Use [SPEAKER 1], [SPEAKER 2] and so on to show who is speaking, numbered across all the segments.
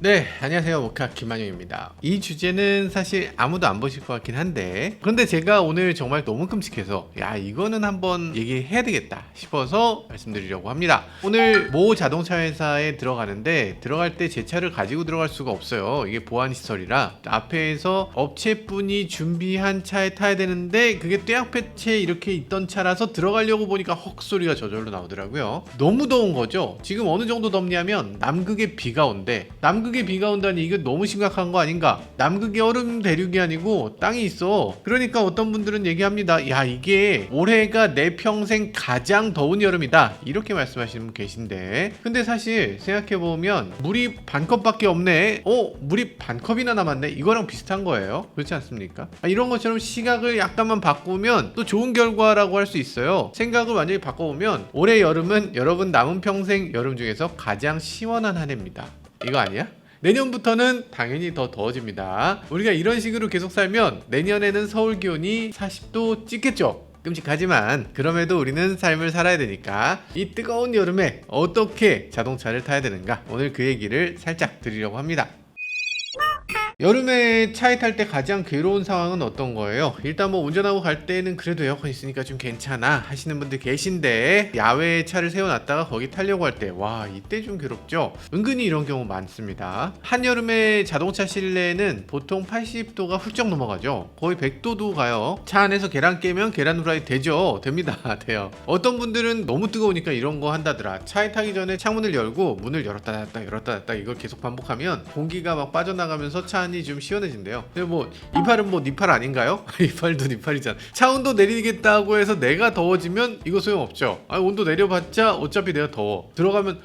[SPEAKER 1] 네, 안녕하세요. 모카 김한영입니다. 이 주제는 사실 아무도 안 보실 것 같긴 한데, 그런데 제가 오늘 정말 너무 끔찍해서 야, 이거는 한번 얘기해야 되겠다 싶어서 말씀드리려고 합니다. 오늘 모 자동차 회사에 들어가는데, 들어갈 때 제 차를 가지고 들어갈 수가 없어요. 이게 보안시설이라 앞에서 업체분이 준비한 차에 타야 되는데, 그게 떼약볕에 이렇게 있던 차라서 들어가려고 보니까 헉 소리가 저절로 나오더라고요. 너무 더운 거죠. 지금 어느 정도 덥냐면 남극에 비가 온대. 남극에 비가 온다니 이거 너무 심각한 거 아닌가? 남극에 얼음 대륙이 아니고 땅이 있어. 그러니까 어떤 분들은 얘기합니다. 야, 이게 올해가 내 평생 가장 더운 여름이다, 이렇게 말씀하시는 분 계신데, 근데 사실 생각해보면 물이 반컵밖에 없네. 물이 반컵이나 남았네. 이거랑 비슷한 거예요. 그렇지 않습니까? 이런 것처럼 시각을 약간만 바꾸면 또 좋은 결과라고 할 수 있어요. 생각을 완전히 바꿔보면 올해 여름은 여러분 남은 평생 여름 중에서 가장 시원한 한 해입니다. 이거 아니야? 내년부터는 당연히 더 더워집니다. 우리가 이런 식으로 계속 살면 내년에는 서울 기온이 40도 찍겠죠? 끔찍하지만 그럼에도 우리는 삶을 살아야 되니까 이 뜨거운 여름에 어떻게 자동차를 타야 되는가, 오늘 그 얘기를 살짝 드리려고 합니다. 여름에 차에 탈 때 가장 괴로운 상황은 어떤 거예요? 일단 뭐 운전하고 갈 때는 그래도 에어컨 있으니까 좀 괜찮아 하시는 분들 계신데, 야외에 차를 세워놨다가 거기 타려고 할 때 와, 이때 좀 괴롭죠? 은근히 이런 경우 많습니다. 한여름에 자동차 실내는 보통 80도가 훌쩍 넘어가죠. 거의 100도도 가요. 차 안에서 계란 깨면 계란 후라이 되죠? 됩니다. 돼요. 어떤 분들은 너무 뜨거우니까 이런 거 한다더라. 차에 타기 전에 창문을 열고 문을 열었다 닫았다 열었다 닫았다 이걸 계속 반복하면 공기가 막 빠져나가면서 차 안이 좀 시원해진대요. 근데 뭐 이팔은 뭐 니팔 아닌가요? 이팔도 니팔이잖아. 차 온도 내리겠다고 해서 내가 더워지면 이거 소용없죠. 온도 내려봤자 어차피 내가 더워. 들어가면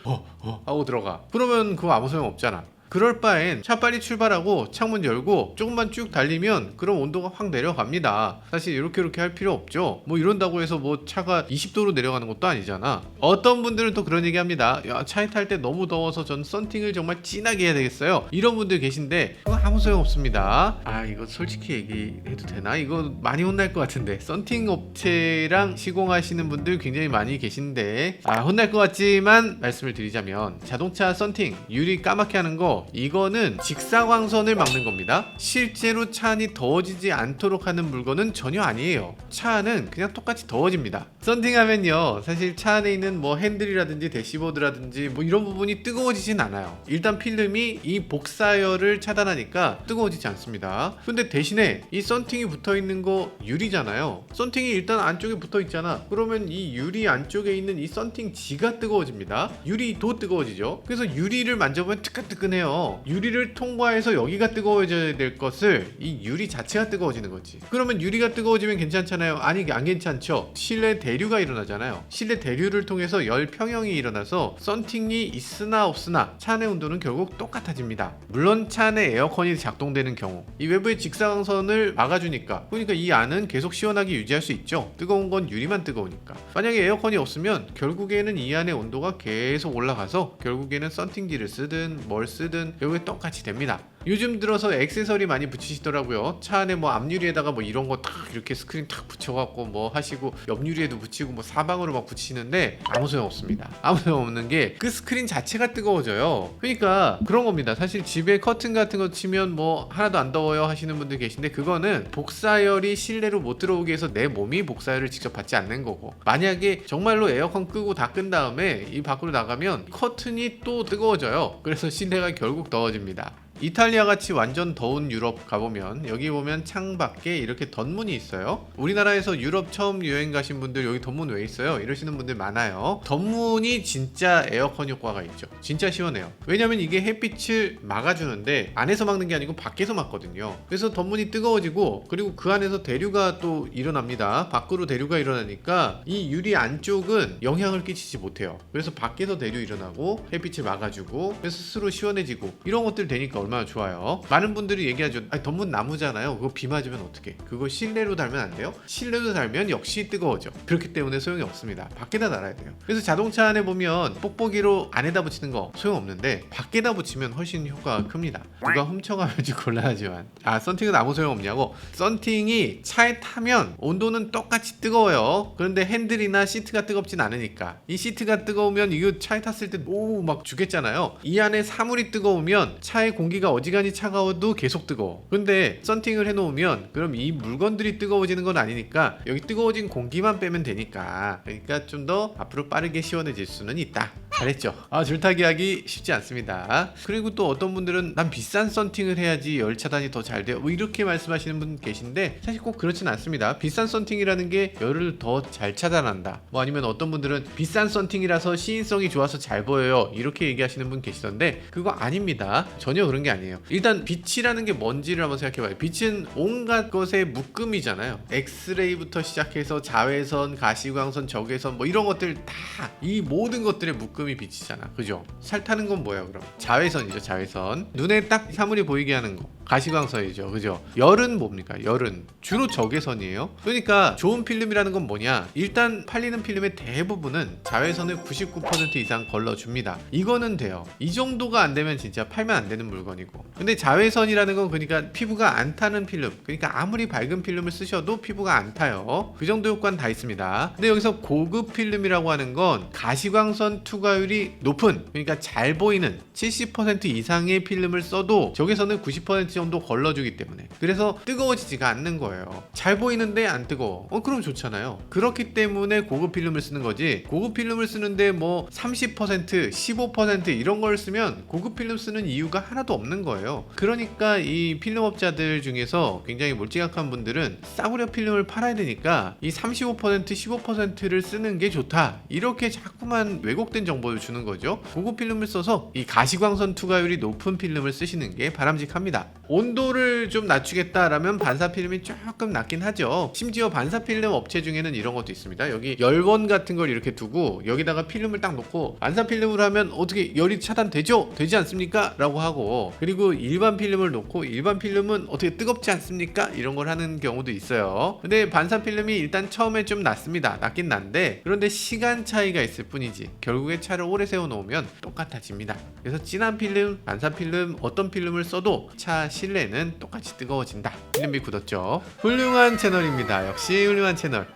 [SPEAKER 1] 하고 들어가. 그러면 그거 아무 소용 없잖아. 그럴 바엔 차 빨리 출발하고 창문 열고 조금만 쭉 달리면 그럼 온도가 확 내려갑니다. 사실 이렇게 할 필요 없죠. 뭐 이런다고 해서 뭐 차가 20도로 내려가는 것도 아니잖아. 어떤 분들은 또 그런 얘기 합니다. 야, 차에 탈 때 너무 더워서 전 썬팅을 정말 진하게 해야 되겠어요. 이런 분들 계신데 그건 아무 소용 없습니다. 이거 솔직히 얘기해도 되나? 이거 많이 혼날 것 같은데. 썬팅 업체랑 시공하시는 분들 굉장히 많이 계신데 혼날 것 같지만 말씀을 드리자면, 자동차 썬팅 유리 까맣게 하는 거, 이거는 직사광선을 막는 겁니다. 실제로 차 안이 더워지지 않도록 하는 물건은 전혀 아니에요. 차 안은 그냥 똑같이 더워집니다. 썬팅하면요, 사실 차 안에 있는 뭐 핸들이라든지 대시보드라든지 뭐 이런 부분이 뜨거워지진 않아요. 일단 필름이 이 복사열을 차단하니까 뜨거워지지 않습니다. 근데 대신에 이 썬팅이 붙어있는 거 유리잖아요. 썬팅이 일단 안쪽에 붙어있잖아. 그러면 이 유리 안쪽에 있는 이 썬팅 지가 뜨거워집니다. 유리도 뜨거워지죠. 그래서 유리를 만져보면 뜨끈뜨끈해요. 유리를 통과해서 여기가 뜨거워져야 될 것을 이 유리 자체가 뜨거워지는 거지. 그러면 유리가 뜨거워지면 괜찮잖아요. 아니, 안 괜찮죠. 실내 대류가 일어나잖아요. 실내 대류를 통해서 열 평형이 일어나서 썬팅이 있으나 없으나 차 안의 온도는 결국 똑같아집니다. 물론 차 안에 에어컨이 작동되는 경우, 이 외부의 직사광선을 막아주니까, 그러니까 이 안은 계속 시원하게 유지할 수 있죠. 뜨거운 건 유리만 뜨거우니까. 만약에 에어컨이 없으면 결국에는 이 안의 온도가 계속 올라가서 결국에는 썬팅지를 쓰든 뭘 쓰든 결국에 똑같이 됩니다. 요즘 들어서 액세서리 많이 붙이시더라고요. 차 안에 뭐 앞유리에다가 뭐 이런 거 탁 이렇게 스크린 탁 붙여갖고 뭐 하시고, 옆유리에도 붙이고 뭐 사방으로 막 붙이시는데 아무 소용 없습니다. 아무 소용 없는 게 그 스크린 자체가 뜨거워져요. 그러니까 그런 겁니다. 사실 집에 커튼 같은 거 치면 뭐 하나도 안 더워요 하시는 분들 계신데, 그거는 복사열이 실내로 못 들어오게 해서 내 몸이 복사열을 직접 받지 않는 거고, 만약에 정말로 에어컨 끄고 다 끈 다음에 이 밖으로 나가면 커튼이 또 뜨거워져요. 그래서 실내가 결국 더워집니다. 이탈리아 같이 완전 더운 유럽 가보면 여기 보면 창밖에 이렇게 덧문이 있어요. 우리나라에서 유럽 처음 여행 가신 분들 여기 덧문 왜 있어요? 이러시는 분들 많아요. 덧문이 진짜 에어컨 효과가 있죠. 진짜 시원해요. 왜냐면 이게 햇빛을 막아주는데 안에서 막는 게 아니고 밖에서 막거든요. 그래서 덧문이 뜨거워지고, 그리고 그 안에서 대류가 또 일어납니다. 밖으로 대류가 일어나니까 이 유리 안쪽은 영향을 끼치지 못해요. 그래서 밖에서 대류 일어나고 햇빛을 막아주고, 그래서 스스로 시원해지고, 이런 것들 되니까 얼마나 좋아요. 많은 분들이 얘기하죠. 아니, 덤분 나무잖아요. 그거 비 맞으면 어떡해? 그거 실내로 달면 안 돼요? 실내로 달면 역시 뜨거워져. 그렇기 때문에 소용이 없습니다. 밖에다 달아야 돼요. 그래서 자동차 안에 보면 뽁뽁이로 안에다 붙이는 거 소용없는데 밖에다 붙이면 훨씬 효과가 큽니다. 누가 훔쳐가면지 곤란하지만 썬팅은 아무 소용없냐고. 썬팅이 차에 타면 온도는 똑같이 뜨거워요. 그런데 핸들이나 시트가 뜨겁진 않으니까. 이 시트가 뜨거우면 이거 차에 탔을 때 너무 막 죽겠잖아요. 이 안에 사물이 뜨거우면 차의 공기가 어지간히 차가워도 계속 뜨거워. 근데 썬팅을 해놓으면 그럼 이 물건들이 뜨거워지는 건 아니니까 여기 뜨거워진 공기만 빼면 되니까, 그러니까 좀 더 앞으로 빠르게 시원해질 수는 있다. 잘했죠. 줄타기 하기 쉽지 않습니다. 그리고 또 어떤 분들은 난 비싼 썬팅을 해야지 열 차단이 더 잘 돼요, 뭐 이렇게 말씀하시는 분 계신데 사실 꼭 그렇진 않습니다. 비싼 썬팅이라는 게 열을 더 잘 차단한다, 뭐 아니면 어떤 분들은 비싼 썬팅이라서 시인성이 좋아서 잘 보여요, 이렇게 얘기하시는 분 계시던데 그거 아닙니다. 전혀 그런 게 아니에요. 일단 빛이라는 게 뭔지를 한번 생각해봐요. 빛은 온갖 것의 묶음이잖아요. 엑스레이부터 시작해서 자외선, 가시광선, 적외선 뭐 이런 것들 다 이 모든 것들의 묶음이 빛이잖아. 그죠? 살 타는 건 뭐야 그럼? 자외선이죠. 자외선. 눈에 딱 사물이 보이게 하는 거 가시광선이죠. 그죠? 열은 뭡니까? 열은 주로 적외선이에요. 그러니까 좋은 필름이라는 건 뭐냐? 일단 팔리는 필름의 대부분은 자외선을 99% 이상 걸러줍니다. 이거는 돼요. 이 정도가 안 되면 진짜 팔면 안 되는 물건이고. 근데 자외선이라는 건 그러니까 피부가 안 타는 필름, 그러니까 아무리 밝은 필름을 쓰셔도 피부가 안 타요. 그 정도 효과는 다 있습니다. 근데 여기서 고급 필름이라고 하는 건 가시광선 투과율이 높은, 그러니까 잘 보이는 70% 이상의 필름을 써도 적외선을 90% 정도 걸러주기 때문에 그래서 뜨거워지지가 않는 거예요. 잘 보이는데 안 뜨거워. 그럼 좋잖아요. 그렇기 때문에 고급 필름을 쓰는 거지, 고급 필름을 쓰는데 뭐 30%, 15% 이런 걸 쓰면 고급 필름 쓰는 이유가 하나도 없는 거예요. 그러니까 이 필름업자들 중에서 굉장히 몰지각한 분들은 싸구려 필름을 팔아야 되니까 이 35%, 15%를 쓰는 게 좋다, 이렇게 자꾸만 왜곡된 정보를 주는 거죠. 고급 필름을 써서 이 가시광선 투과율이 높은 필름을 쓰시는 게 바람직합니다. 온도를 좀 낮추겠다라면 반사필름이 조금 낮긴 하죠. 심지어 반사필름 업체 중에는 이런 것도 있습니다. 여기 열원 같은 걸 이렇게 두고 여기다가 필름을 딱 놓고 반사필름으로 하면 어떻게 열이 차단되죠? 되지 않습니까? 라고 하고, 그리고 일반 필름을 놓고 일반 필름은 어떻게 뜨겁지 않습니까? 이런 걸 하는 경우도 있어요. 근데 반사필름이 일단 처음에 좀 낮습니다. 낮긴 난데 그런데 시간 차이가 있을 뿐이지 결국에 차를 오래 세워놓으면 똑같아집니다. 그래서 진한 필름, 반사필름 어떤 필름을 써도 차 실내는 똑같이 뜨거워진다. 필름비 굳었죠? 훌륭한 채널입니다. 역시 훌륭한 채널.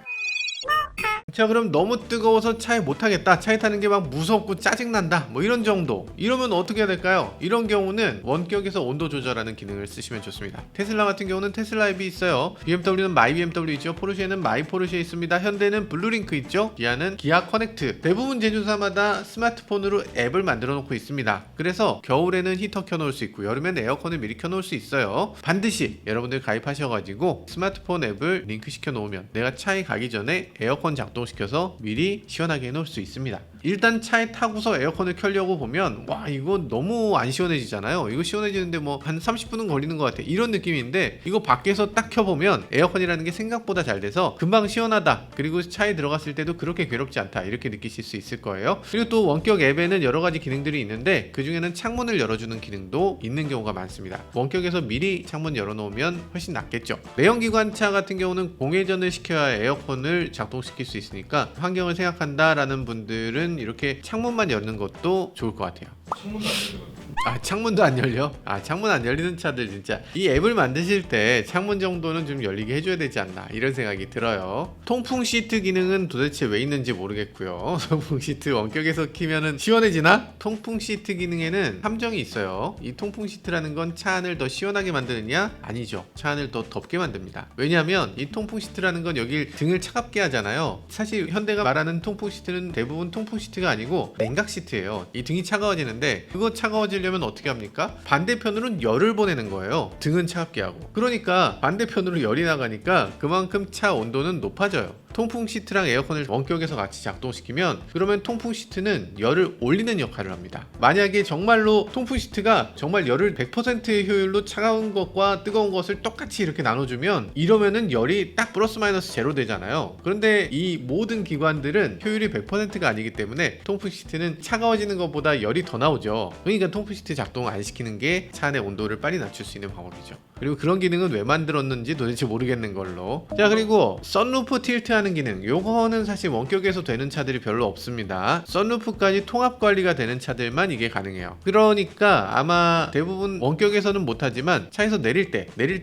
[SPEAKER 1] 자, 그럼 너무 뜨거워서 차에 못 타겠다, 차에 타는 게 막 무섭고 짜증난다, 뭐 이런 정도, 이러면 어떻게 해야 될까요? 이런 경우는 원격에서 온도 조절하는 기능을 쓰시면 좋습니다. 테슬라 같은 경우는 테슬라 앱이 있어요. BMW는 마이 BMW 있죠. 포르쉐는 마이 포르쉐 있습니다. 현대는 블루링크 있죠. 기아는 기아 커넥트. 대부분 제조사마다 스마트폰으로 앱을 만들어 놓고 있습니다. 그래서 겨울에는 히터 켜놓을 수 있고 여름엔 에어컨을 미리 켜놓을 수 있어요. 반드시 여러분들 가입하셔가지고 스마트폰 앱을 링크 시켜 놓으면 내가 차에 가기 전에 에어컨 작동시켜서 미리 시원하게 해놓을 수 있습니다. 일단 차에 타고서 에어컨을 켜려고 보면 와, 이거 너무 안 시원해지잖아요. 이거 시원해지는데 뭐 한 30분은 걸리는 것 같아, 이런 느낌인데 이거 밖에서 딱 켜보면 에어컨이라는 게 생각보다 잘 돼서 금방 시원하다, 그리고 차에 들어갔을 때도 그렇게 괴롭지 않다, 이렇게 느끼실 수 있을 거예요. 그리고 또 원격 앱에는 여러 가지 기능들이 있는데 그 중에는 창문을 열어주는 기능도 있는 경우가 많습니다. 원격에서 미리 창문 열어놓으면 훨씬 낫겠죠. 내연기관차 같은 경우는 공회전을 시켜야 에어컨을 작동시킬 수 있으니까 환경을 생각한다라는 분들은 이렇게 창문만 여는 것도 좋을 것 같아요.
[SPEAKER 2] 창문도 안 열리거든요.
[SPEAKER 1] 창문도 안 열려? 창문 안 열리는 차들 진짜 이 앱을 만드실 때 창문 정도는 좀 열리게 해줘야 되지 않나, 이런 생각이 들어요. 통풍 시트 기능은 도대체 왜 있는지 모르겠고요. 통풍 시트 원격에서 키면은 시원해지나? 통풍 시트 기능에는 함정이 있어요. 이 통풍 시트라는 건 차 안을 더 시원하게 만드느냐? 아니죠. 차 안을 더 덥게 만듭니다. 왜냐하면 이 통풍 시트라는 건 여기 등을 차갑게 하잖아요. 사실 현대가 말하는 통풍 시트는 대부분 통풍 시트가 아니고 냉각 시트예요. 이 등이 차가워지는데 그거 차가워지려면 어떻게 합니까? 반대편으로는 열을 보내는 거예요. 등은 차갑게 하고. 그러니까 반대편으로 열이 나가니까 그만큼 차 온도는 높아져요. 통풍 시트랑 에어컨을 원격에서 같이 작동시키면 그러면 통풍 시트는 열을 올리는 역할을 합니다. 만약에 정말로 통풍 시트가 정말 열을 100%의 효율로 차가운 것과 뜨거운 것을 똑같이 이렇게 나눠주면 이러면은 열이 딱 플러스 마이너스 제로 되잖아요. 그런데 이 모든 기관들은 효율이 100%가 아니기 때문에 통풍 시트는 차가워지는 것보다 열이 더 나오죠. 그러니까 통풍 시트 작동 안 시키는 게 차 안의 온도를 빨리 낮출 수 있는 방법이죠. 그리고 그런 기능은 왜 만들었는지 도대체 모르겠는 걸로. 자, 그리고 썬루프 틸트하는 기능, 요거는 사실 원격에서 되는 차들이 별로 없습니다. 썬루프까지 통합 관리가 되는 차들만 이게 가능해요. 그러니까 아마 대부분 원격에서는 못하지만 차에서 내릴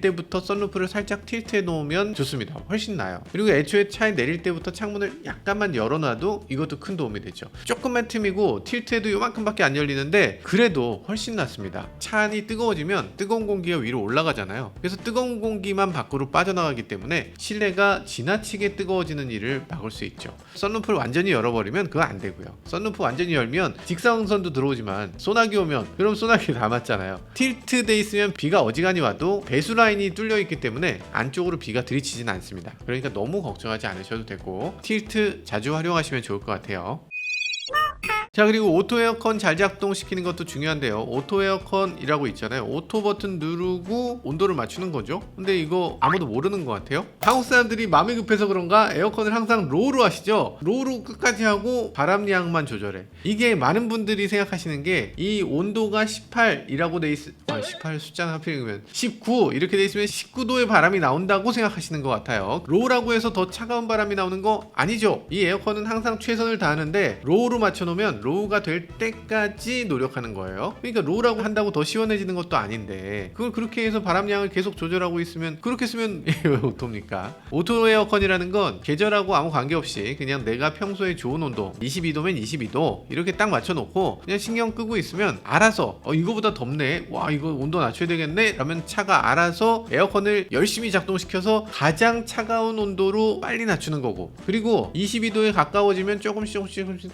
[SPEAKER 1] 때부터 썬루프를 살짝 틸트해 놓으면 좋습니다. 훨씬 나아요. 그리고 애초에 차에 내릴 때부터 창문을 약간만 열어놔도 이것도 큰 도움이 되죠. 조금만 틈이고 틸트해도 요만큼밖에 안 열리는데 그래도 훨씬 낫습니다. 차 안이 뜨거워지면 뜨거운 공기가 위로 올라가잖아요. 그래서 뜨거운 공기만 밖으로 빠져나가기 때문에 실내가 지나치게 뜨거워지는 일을 막을 수 있죠. 썬루프를 완전히 열어버리면 그거 안 되고요. 썬루프 완전히 열면 직사광선도 들어오지만 소나기 오면 그럼 소나기 다 맞잖아요. 틸트 돼 있으면 비가 어지간히 와도 배수 라인이 뚫려 있기 때문에 안쪽으로 비가 들이치진 않습니다. 그러니까 너무 걱정하지 않으셔도 되고 틸트 자주 활용하시면 좋을 것 같아요. 자, 그리고 오토 에어컨 잘 작동시키는 것도 중요한데요. 오토 에어컨이라고 있잖아요. 오토 버튼 누르고 온도를 맞추는 거죠. 근데 이거 아무도 모르는 것 같아요. 한국 사람들이 마음이 급해서 그런가 에어컨을 항상 로우로 하시죠. 로우로 끝까지 하고 바람량만 조절해. 이게 많은 분들이 생각하시는 게 이 온도가 18이라고 돼 있... 18 숫자는 하필이면 19 이렇게 돼 있으면 19도의 바람이 나온다고 생각하시는 것 같아요. 로우라고 해서 더 차가운 바람이 나오는 거 아니죠. 이 에어컨은 항상 최선을 다하는데 로우로 맞춰놓으면 로우가 될 때까지 노력하는 거예요. 그러니까 로우라고 한다고 더 시원해지는 것도 아닌데 그걸 그렇게 해서 바람량을 계속 조절하고 있으면 그렇게 쓰면 왜 오토입니까? 오토 에어컨이라는 건 계절하고 아무 관계없이 그냥 내가 평소에 좋은 온도 22도면 22도 이렇게 딱 맞춰놓고 그냥 신경 끄고 있으면 알아서 이거보다 덥네, 와 이거 온도 낮춰야 되겠네 라면 차가 알아서 에어컨을 열심히 작동시켜서 가장 차가운 온도로 빨리 낮추는 거고, 그리고 22도에 가까워지면 조금씩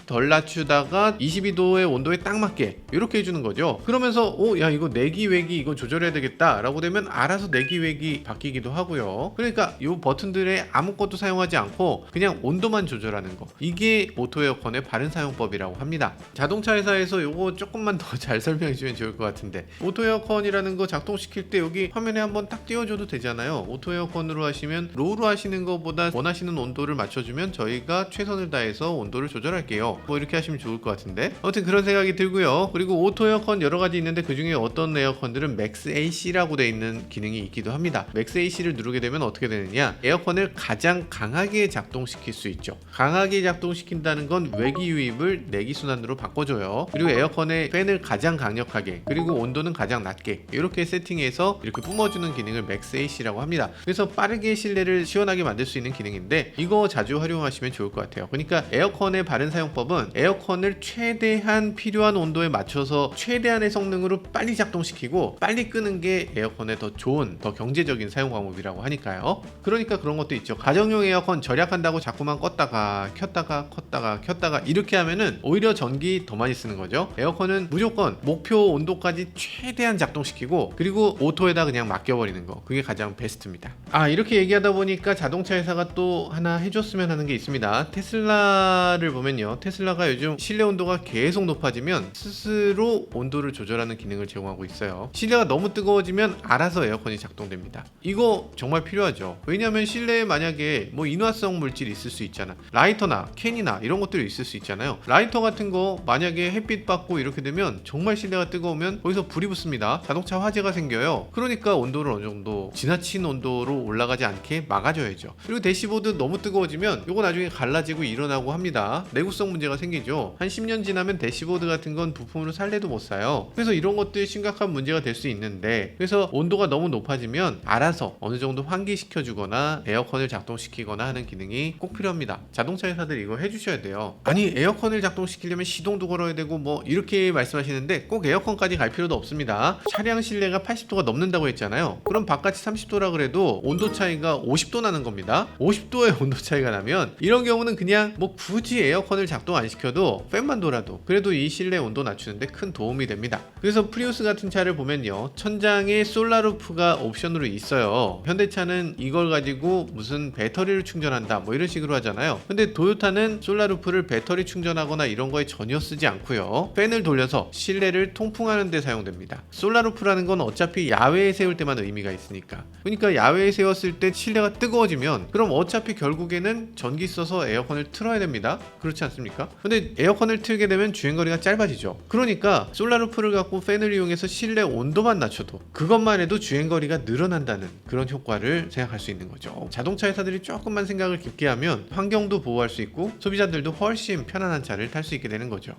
[SPEAKER 1] 덜 낮추다가 22도의 온도에 딱 맞게 이렇게 해주는 거죠. 그러면서 야 이거 내기 외기 이거 조절해야 되겠다 라고 되면 알아서 내기 외기 바뀌기도 하고요. 그러니까 이 버튼들에 아무것도 사용하지 않고 그냥 온도만 조절하는 거, 이게 오토 에어컨의 바른 사용법이라고 합니다. 자동차 회사에서 이거 조금만 더 잘 설명해 주면 좋을 것 같은데, 오토 에어컨이라는 거 작동시킬 때 여기 화면에 한번 딱 띄워줘도 되잖아요. 오토 에어컨으로 하시면 로우로 하시는 것보다 원하시는 온도를 맞춰주면 저희가 최선을 다해서 온도를 조절할게요, 뭐 이렇게 하시면 좋을 것 같은데, 아무튼 그런 생각이 들고요. 그리고 오토 에어컨 여러 가지 있는데 그 중에 어떤 에어컨들은 맥스 AC라고 되어 있는 기능이 있기도 합니다. 맥스 AC를 누르게 되면 어떻게 되느냐, 에어컨을 가장 강하게 작동시킬 수 있죠. 강하게 작동시킨다는 건 외기 유입을 내기 순환으로 바꿔줘요. 그리고 에어컨의 팬을 가장 강력하게, 그리고 온도는 가장 낮게 이렇게 세팅해서 이렇게 뿜어주는 기능을 맥스 AC라고 합니다. 그래서 빠르게 실내를 시원하게 만들 수 있는 기능인데 이거 자주 활용하시면 좋을 것 같아요. 그러니까 에어컨의 바른 사용법은 에어컨을 최대한 필요한 온도에 맞춰서 최대한의 성능으로 빨리 작동시키고 빨리 끄는 게 에어컨의 더 좋은, 더 경제적인 사용 방법이라고 하니까요. 그러니까 그런 것도 있죠. 가정용 에어컨 절약한다고 자꾸만 껐다가 켰다가 이렇게 하면은 오히려 전기 더 많이 쓰는 거죠. 에어컨은 무조건 목표 온도까지 최대한 작동시키고 그리고 오토에다 그냥 맡겨버리는 거, 그게 가장 베스트입니다. 이렇게 얘기하다 보니까 자동차 회사가 또 하나 해줬으면 하는 게 있습니다. 테슬라를 보면요, 테슬라가 요즘 실내 온도가 계속 높아지면 스스로 온도를 조절하는 기능을 제공하고 있어요. 실내가 너무 뜨거워지면 알아서 에어컨이 작동됩니다. 이거 정말 필요하죠. 왜냐하면 실내에 만약에 뭐 인화성 물질이 있을 수 있잖아. 라이터나 캔이나 이런 것들이 있을 수 있잖아요. 라이터 같은 거 만약에 햇빛 받고 이렇게 되면 정말 실내가 뜨거우면 거기서 불이 붙습니다. 자동차 화재가 생겨요. 그러니까 온도를 어느 정도 지나친 온도로 올라가지 않게 막아줘야죠. 그리고 대시보드 너무 뜨거워지면 이거 나중에 갈라지고 일어나고 합니다. 내구성 문제가 생기죠. 한 10년 지나면 대시보드 같은 건 부품으로 살래도 못 사요. 그래서 이런 것들이 심각한 문제가 될 수 있는데, 그래서 온도가 너무 높아지면 알아서 어느 정도 환기시켜 주거나 에어컨을 작동시키거나 하는 기능이 꼭 필요합니다. 자동차 회사들이 이거 해주셔야 돼요. 아니 에어컨을 작동시키려면 시동도 걸어야 되고 뭐 이렇게 말씀하시는데 꼭 에어컨까지 갈 필요도 없습니다. 차량 실내가 80도가 넘는다고 했잖아요. 그럼 바깥이 30도라 그래도 온도 차이가 50도 나는 겁니다. 50도의 온도 차이가 나면 이런 경우는 그냥 뭐 굳이 에어컨을 작동 안 시켜도 팬 잠깐만 돌아도 그래도 이 실내 온도 낮추는데 큰 도움이 됩니다. 그래서 프리우스 같은 차를 보면요, 천장에 솔라루프가 옵션으로 있어요. 현대차는 이걸 가지고 무슨 배터리를 충전한다 뭐 이런 식으로 하잖아요. 근데 도요타는 솔라루프를 배터리 충전하거나 이런 거에 전혀 쓰지 않고요, 팬을 돌려서 실내를 통풍하는 데 사용됩니다. 솔라루프라는 건 어차피 야외에 세울 때만 의미가 있으니까, 그러니까 야외에 세웠을 때 실내가 뜨거워지면 그럼 어차피 결국에는 전기 써서 에어컨을 틀어야 됩니다. 그렇지 않습니까? 근데 에어컨을 틀게 되면 주행거리가 짧아지죠. 그러니까 솔라루프를 갖고 팬을 이용해서 실내 온도만 낮춰도 그것만 해도 주행거리가 늘어난다는 그런 효과를 생각할 수 있는 거죠. 자동차 회사들이 조금만 생각을 깊게 하면 환경도 보호할 수 있고 소비자들도 훨씬 편안한 차를 탈 수 있게 되는 거죠.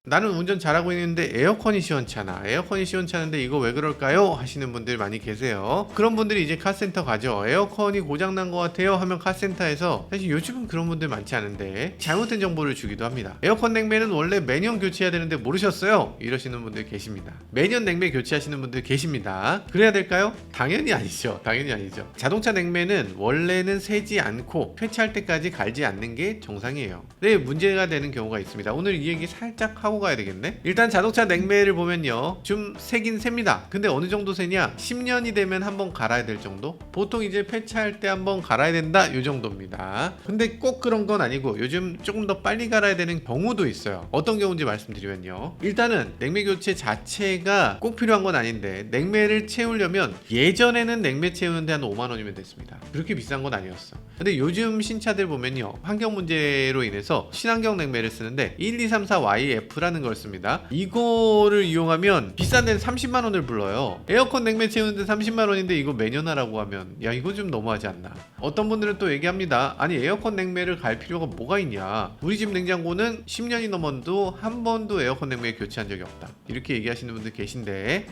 [SPEAKER 1] 나는 운전 잘하고 있는데 에어컨이 시원찮아, 에어컨이 시원찮은데 이거 왜 그럴까요? 하시는 분들 많이 계세요. 그런 분들이 이제 카센터 가죠. 에어컨이 고장난 것 같아요 하면 카센터에서, 사실 요즘은 그런 분들 많지 않은데 잘못된 정보를 주기도 합니다. 에어컨 냉매는 원래 매년 교체해야 되는데 모르셨어요? 이러시는 분들 계십니다. 매년 냉매 교체하시는 분들 계십니다. 그래야 될까요? 당연히 아니죠. 당연히 아니죠. 자동차 냉매는 원래는 새지 않고 폐차할 때까지 갈지 않는 게 정상이에요. 네, 문제가 되는 경우가 있습니다. 오늘 이 얘기 살짝 하고 가야 되겠네. 일단 자동차 냉매를 보면요, 좀 새긴 셉니다. 근데 어느 정도 새냐, 10년이 되면 한번 갈아야 될 정도? 보통 이제 폐차할 때 한번 갈아야 된다, 요 정도입니다. 근데 꼭 그런 건 아니고 요즘 조금 더 빨리 갈아야 되는 경우도 있어요. 어떤 경우인지 말씀드리면요, 일단은 냉매 교체 자체가 꼭 필요한 건 아닌데 냉매를 채우려면 예전에는 냉매 채우는데 한 5만원이면 됐습니다. 그렇게 비싼 건 아니었어. 근데 요즘 신차들 보면요, 환경 문제로 인해서 친환경 냉매를 쓰는데 1234YF라는 걸 씁니다. 이거를 이용하면 비싼 데는 30만원을 불러요. 에어컨 냉매 채우는데 30만원인데 이거 매년 하라고 하면 야, 이거 좀 너무하지 않나. 어떤 분들은 또 얘기합니다. 아니 에어컨 냉매를 갈 필요가 뭐가 있냐, 우리 집 냉장고는 10년이 넘어도 한 번도 에어컨 냉매 교체한 적이 없다, 이렇게 얘기하시는 분들 계신데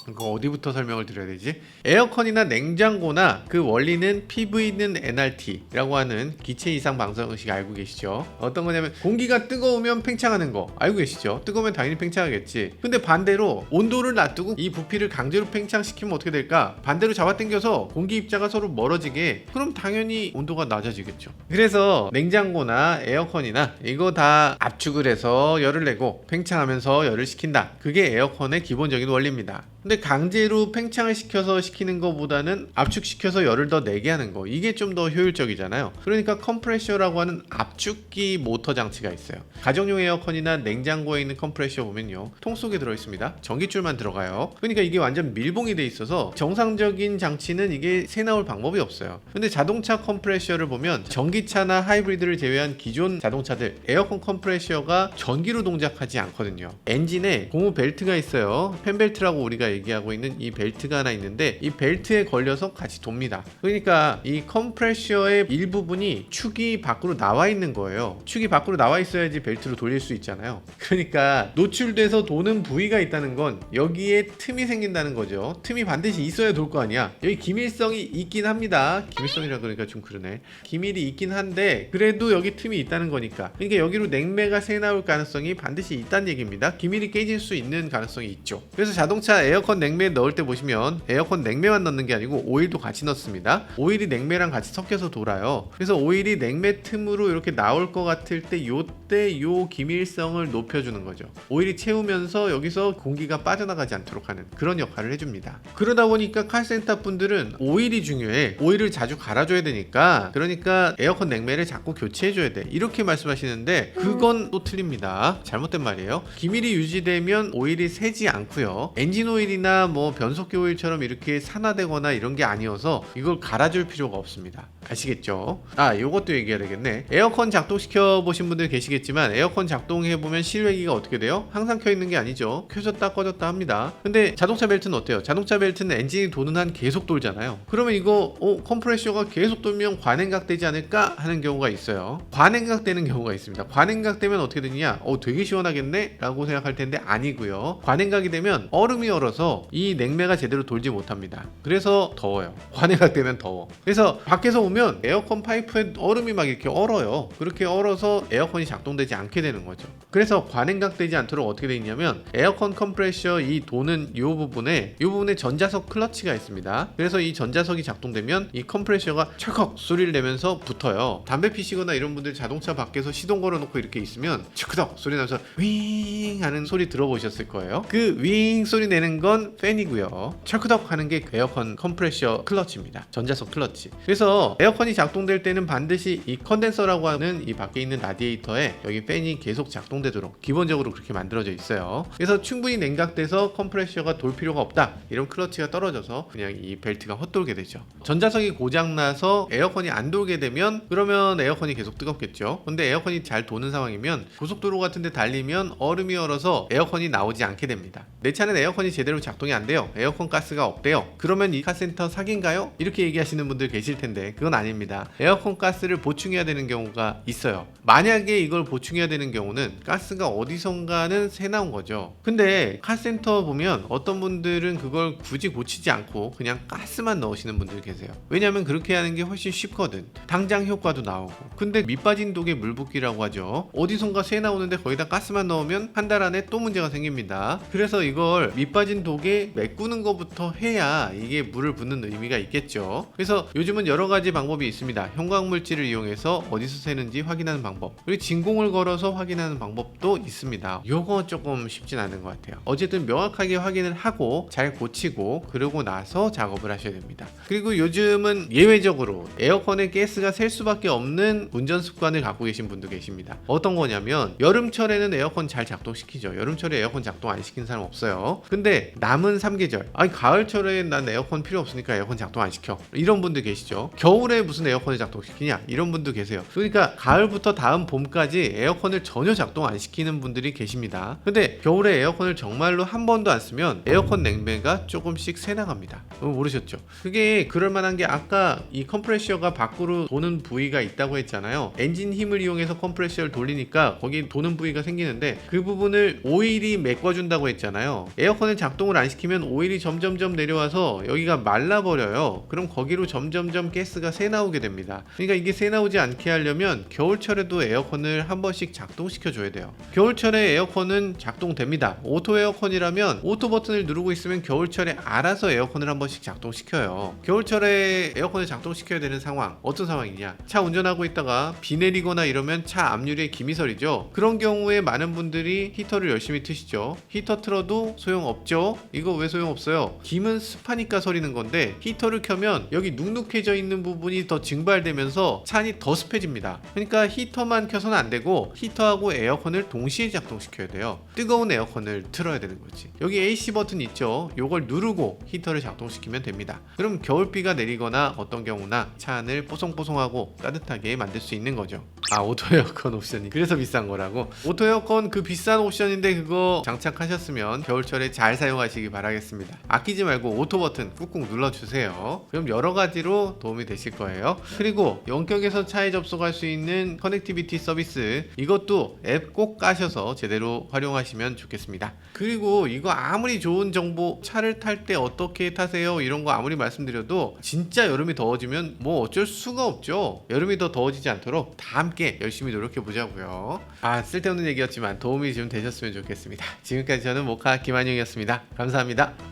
[SPEAKER 1] 그거 어디부터 설명을 드려야 되지? 에어컨이나 냉장고나 그 원리는 PV는 NRT라고 하는 기체 이상 방정식 알고 계시죠? 어떤 거냐면 공기가 뜨거우면 팽창하는 거 알고 계시죠? 뜨거우면 당연히 팽창하겠지. 근데 반대로 온도를 놔두고 이 부피를 강제로 팽창시키면 어떻게 될까? 반대로 잡아당겨서 공기 입자가 서로 멀어지게, 그럼 당연히 온도가 낮아지겠죠. 그래서 냉장고나 에어컨이나 이거 다 압축을 해서 열을 내고 팽창하면서 열을 식힌다, 그게 에어컨의 기본적인 원리입니다. 근데 강제로 팽창을 시켜서 시키는 것보다는 압축시켜서 열을 더 내게 하는 거, 이게 좀 더 효율적이잖아요. 그러니까 컴프레셔라고 하는 압축기 모터 장치가 있어요. 가정용 에어컨이나 냉장고에 있는 컴프레셔 보면요, 통 속에 들어있습니다. 전기줄만 들어가요. 그러니까 이게 완전 밀봉이 돼 있어서 정상적인 장치는 이게 새 나올 방법이 없어요. 근데 자동차 컴프레셔를 보면 전기차나 하이브리드를 제외한 기존 자동차들 에어컨 컴프레셔가 전기로 동작하지 않거든요. 엔진에 고무 벨트가 있어요. 팬벨트라고 우리가 얘기하고 있는 이 벨트가 하나 있는데 이 벨트에 걸려서 같이 돕니다. 그러니까 이 컴프레셔의 일부분이 축이 밖으로 나와 있는 거예요. 축이 밖으로 나와 있어야지 벨트로 돌릴 수 있잖아요. 그러니까 노출돼서 도는 부위가 있다는 건 여기에 틈이 생긴다는 거죠. 틈이 반드시 있어야 돌 거 아니야. 여기 기밀성이 있긴 합니다. 기밀성이라 그러니까 좀 그러네. 기밀이 있긴 한데 그래도 여기 틈이 있다는 거니까, 그러니까 여기로 냉매가 새 나올 가능성이 반드시 있다는 얘기입니다. 기밀이 깨질 수 있는 가능성이 있죠. 그래서 자동차 에어컨 냉매에 넣을 때 보시면 에어컨 냉매만 넣는 게 아니고 오일도 같이 넣습니다. 오일이 냉매랑 같이 섞여서 돌아요. 그래서 오일이 냉매 틈으로 이렇게 나올 것 같을 때 요때 요 기밀성을 높여주는 거죠. 오일이 채우면서 여기서 공기가 빠져나가지 않도록 하는 그런 역할을 해줍니다. 그러다 보니까 칼센터 분들은 오일이 중요해, 오일을 자주 갈아줘야 되니까, 그러니까 에어컨 냉매를 자꾸 교체해줘야 돼, 이렇게 말씀하시는데 그건 또 틀립니다. 잘못된 말이에요. 기밀이 유지되면 오일이 새지 않고요, 엔진 오일이나 뭐 변속기 오일처럼 이렇게 산화되거나 이런 게 아니어서 이걸 갈아줄 필요가 없습니다. 아시겠죠? 아, 요것도 얘기해야 되겠네. 에어컨 작동시켜 보신 분들 계시겠지만 에어컨 작동해보면 실외기가 어떻게 돼요? 항상 켜있는 게 아니죠. 켜졌다 꺼졌다 합니다. 근데 자동차 벨트는 어때요? 자동차 벨트는 엔진이 도는 한 계속 돌잖아요. 그러면 이거 컴프레셔가 계속 돌면 관행각 되지 않을까 하는 경우가 있어요. 관행각 되는 경우가 있습니다. 관행각 되면 어떻게 되느냐, 되게 시원하겠네 라고 생각할 텐데 아니고요. 관행각이 되면 얼음이 얼어서 이 냉매가 제대로 돌지 못합니다. 그래서 더워요. 관행각 되면 더워. 그래서 밖에서 오면 그러면 에어컨 파이프에 얼음이 막 이렇게 얼어요. 그렇게 얼어서 에어컨이 작동되지 않게 되는 거죠. 그래서 과냉각되지 않도록 어떻게 되어 있냐면 에어컨 컴프레셔 이 도는 이 부분에 전자석 클러치가 있습니다. 그래서 이 전자석이 작동되면 이 컴프레셔가 철컥 소리를 내면서 붙어요. 담배 피시거나 이런 분들 자동차 밖에서 시동 걸어놓고 이렇게 있으면 치크덕 소리 나면서 윙 하는 소리 들어보셨을 거예요. 그 윙 소리 내는 건 팬이고요. 철크덕 하는 게 에어컨 컴프레셔 클러치입니다. 전자석 클러치. 그래서 에어컨이 작동될 때는 반드시 이 컨덴서라고 하는 이 밖에 있는 라디에이터에 여기 팬이 계속 작동되도록 기본적으로 그렇게 만들어져 있어요. 그래서 충분히 냉각돼서 컴프레셔가 돌 필요가 없다. 이런 클러치가 떨어져서 그냥 이 벨트가 헛돌게 되죠. 전자석이 고장나서 에어컨이 안 돌게 되면 그러면 에어컨이 계속 뜨겁겠죠. 근데 에어컨이 잘 도는 상황이면 고속도로 같은 데 달리면 얼음이 얼어서 에어컨이 나오지 않게 됩니다. 내 차는 에어컨이 제대로 작동이 안 돼요. 에어컨 가스가 없대요. 그러면 이 카센터 사기인가요? 이렇게 얘기하시는 분들 계실 텐데 그건 아닙니다. 에어컨 가스를 보충해야 되는 경우가 있어요. 만약에 이걸 보충해야 되는 경우는 가스가 어디선가는 새 나온 거죠. 근데 카센터 보면 어떤 분들은 그걸 굳이 고치지 않고 그냥 가스만 넣으시는 분들 계세요. 왜냐면 그렇게 하는 게 훨씬 쉽거든. 당장 효과도 나오고. 근데 밑빠진 독에 물 붓기라고 하죠. 어디선가 새 나오는데 거기다 가스만 넣으면 한 달 안에 또 문제가 생깁니다. 그래서 이걸 밑빠진 독에 메꾸는 것부터 해야 이게 물을 붓는 의미가 있겠죠. 그래서 요즘은 여러 가지 방법이 있습니다. 형광물질을 이용해서 어디서 새는지 확인하는 방법, 그리고 진공을 걸어서 확인하는 방법도 있습니다. 요거 조금 쉽진 않은 것 같아요. 어쨌든 명확하게 확인을 하고 잘 고치고 그러고 나서 작업을 하셔야 됩니다. 그리고 요즘은 예외적으로 에어컨에 가스가 셀 수밖에 없는 운전 습관을 갖고 계신 분도 계십니다. 어떤 거냐면 여름철에는 에어컨 잘 작동시키죠. 여름철에 에어컨 작동 안 시키는 사람 없어요. 근데 남은 3계절, 아니 가을철에 난 에어컨 필요 없으니까 에어컨 작동 안 시켜, 이런 분들 계시죠. 겨울에 무슨 에어컨을 작동시키냐, 이런 분도 계세요. 그러니까 가을부터 다음 봄까지 에어컨을 전혀 작동 안 시키는 분들이 계십니다. 근데 겨울에 에어컨을 정말로 한 번도 안 쓰면 에어컨 냉매가 조금씩 새 나갑니다. 모르셨죠? 그게 그럴 만한 게 아까 이 컴프레셔가 밖으로 도는 부위가 있다고 했잖아요. 엔진 힘을 이용해서 컴프레셔를 돌리니까 거기 도는 부위가 생기는데 그 부분을 오일이 메꿔준다고 했잖아요. 에어컨을 작동을 안 시키면 오일이 점점점 내려와서 여기가 말라버려요. 그럼 거기로 점점점 가스가 새 나오게 됩니다. 그러니까 이게 새 나오지 않게 하려면 겨울철에도 에어컨을 한 번씩 작동시켜 줘야 돼요. 겨울철에 에어컨은 작동됩니다. 오토 에어컨이라면 오토 버튼을 누르고 있으면 겨울철에 알아서 에어컨을 한 번씩 작동시켜요. 겨울철에 에어컨을 작동시켜야 되는 상황, 어떤 상황이냐, 차 운전하고 있다가 비 내리거나 이러면 차 앞유리에 김이 서리죠. 그런 경우에 많은 분들이 히터를 열심히 트시죠. 히터 틀어도 소용없죠. 이거 왜 소용없어요? 김은 습하니까 서리는 건데 히터를 켜면 여기 눅눅해져 있는 부분이 더 증발되면서 차 안이 더 습해집니다. 그러니까 히터만 켜서는 안 되고 히터하고 에어컨을 동시에 작동시켜야 돼요. 뜨거운 에어컨을 틀어야 되는 거지. 여기 AC 버튼 있죠. 요걸 누르고 히터를 작동시키면 됩니다. 그럼 겨울비가 내리거나 어떤 경우나 차 안을 뽀송뽀송하고 따뜻하게 만들 수 있는 거죠. 아, 오토 에어컨 옵션이 그래서 비싼 거라고? 오토 에어컨 그 비싼 옵션인데 그거 장착하셨으면 겨울철에 잘 사용하시기 바라겠습니다. 아끼지 말고 오토 버튼 꾹꾹 눌러주세요. 그럼 여러 가지로 도움이 되실 거예요. 그리고 원격에서 차에 접속할 수 있는 커넥티비티 서비스, 이것도 앱 꼭 까셔서 제대로 활용하시면 좋겠습니다. 그리고 이거 아무리 좋은 정보, 차를 탈 때 어떻게 타세요 이런 거 아무리 말씀드려도 진짜 여름이 더워지면 뭐 어쩔 수가 없죠. 여름이 더 더워지지 않도록 다 함께 열심히 노력해 보자고요. 아, 쓸데없는 얘기였지만 도움이 좀 되셨으면 좋겠습니다. 지금까지 저는 모카 김한용이었습니다. 감사합니다.